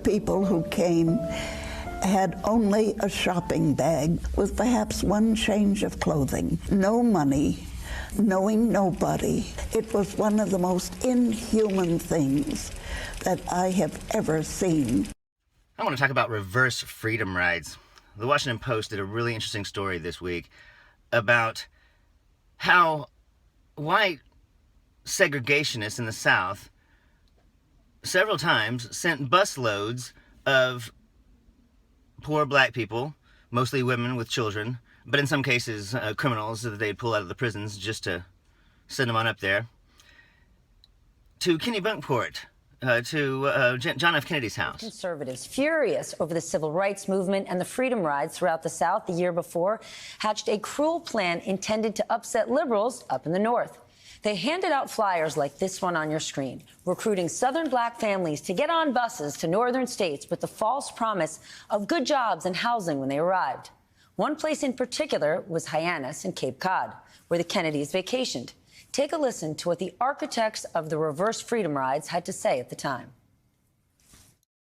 people who came had only a shopping bag with perhaps one change of clothing, no money, knowing nobody. It was one of the most inhuman things that I have ever seen. I want to talk about reverse freedom rides. The Washington Post did a really interesting story this week about how white segregationists in the South several times sent busloads of poor black people, mostly women with children, but in some cases criminals that they'd pull out of the prisons just to send them on up there, to Kennebunkport, to John F. Kennedy's house. Conservatives, furious over the civil rights movement and the freedom rides throughout the South the year before, hatched a cruel plan intended to upset liberals up in the North. They handed out flyers like this one on your screen, recruiting Southern black families to get on buses to northern states with the false promise of good jobs and housing when they arrived. One place in particular was Hyannis in Cape Cod, where the Kennedys vacationed. Take a listen to what the architects of the reverse freedom rides had to say at the time.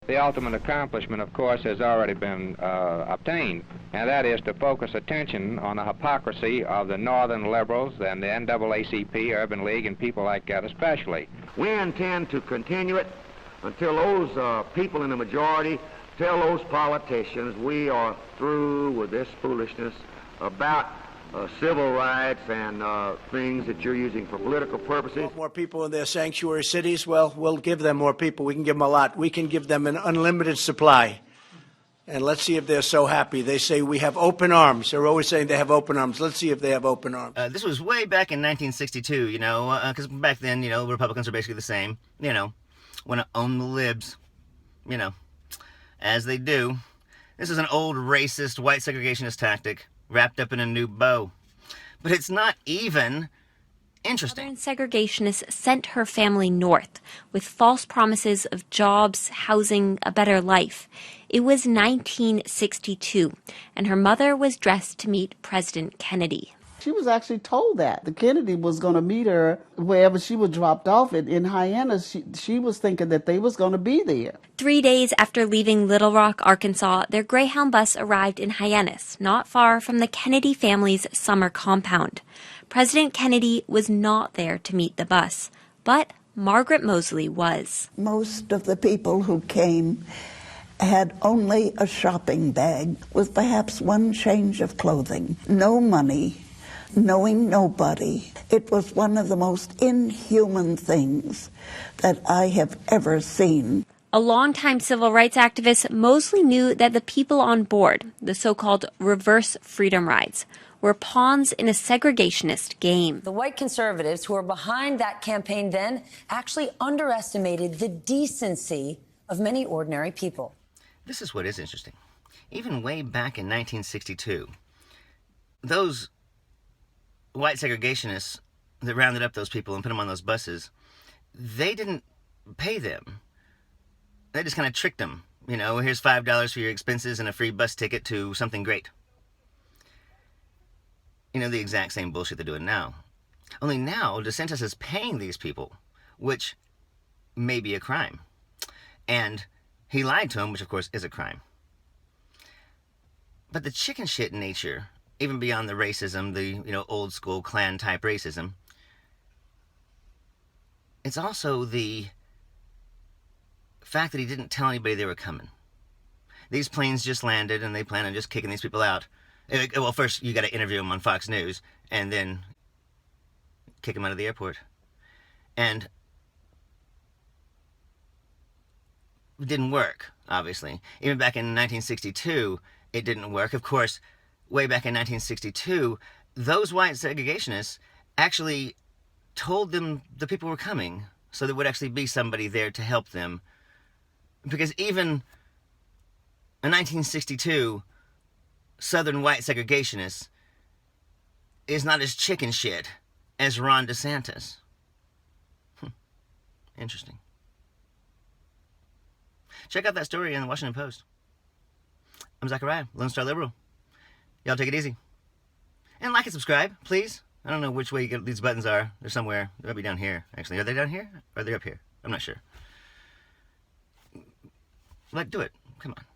The ultimate accomplishment, of course, has already been obtained, and that is to focus attention on the hypocrisy of the northern liberals and the NAACP, Urban League, and people like that especially. We intend to continue it until those people in the majority tell those politicians we are through with this foolishness about civil rights and things that you're using for political purposes. More people in their sanctuary cities? Well, we'll give them more people. We can give them a lot. We can give them an unlimited supply. And let's see if they're so happy. They say we have open arms. They're always saying they have open arms. Let's see if they have open arms. This was way back in 1962, you know, because back then, you know, Republicans are basically the same, you know, want to own the libs, you know, as they do. This is an old racist white segregationist tactic wrapped up in a new bow. But it's not even interesting. Southern segregationists sent her family north with false promises of jobs, housing, a better life. It was 1962, and her mother was dressed to meet President Kennedy. She was actually told that the Kennedy was going to meet her wherever she was dropped off in Hyannis. She was thinking that they was going to be there. 3 days after leaving Little Rock, Arkansas, their Greyhound bus arrived in Hyannis, not far from the Kennedy family's summer compound. President Kennedy was not there to meet the bus, but Margaret Mosley was. Most of the people who came had only a shopping bag with perhaps one change of clothing, no money, knowing nobody. It was one of the most inhuman things that I have ever seen. A longtime civil rights activist, Mosley knew that the people on board, the so-called reverse freedom rides, were pawns in a segregationist game. The white conservatives who were behind that campaign then actually underestimated the decency of many ordinary people. This is what is interesting. Even way back in 1962, those white segregationists that rounded up those people and put them on those buses, they didn't pay them. They just kind of tricked them. You know, here's $5 for your expenses and a free bus ticket to something great. You know, the exact same bullshit they're doing now. Only now, DeSantis is paying these people, which may be a crime. And he lied to them, which of course is a crime. But the chicken shit nature, even beyond the racism, the, you know, old school Klan type racism, it's also the fact that he didn't tell anybody they were coming. These planes just landed and they plan on just kicking these people out. Well, first you got to interview them on Fox News and then kick them out of the airport. And it didn't work, obviously. Even back in 1962, it didn't work. Of course, way back in 1962, those white segregationists actually told them the people were coming, so there would actually be somebody there to help them. Because even a 1962 Southern white segregationist is not as chicken shit as Ron DeSantis. Interesting. Check out that story in the Washington Post. I'm Zachariah, Lone Star Liberal. Y'all take it easy. And like and subscribe, please. I don't know which way these buttons are. They're somewhere. They might be down here, actually. Are they down here? Or are they up here? I'm not sure. Like, do it. Come on.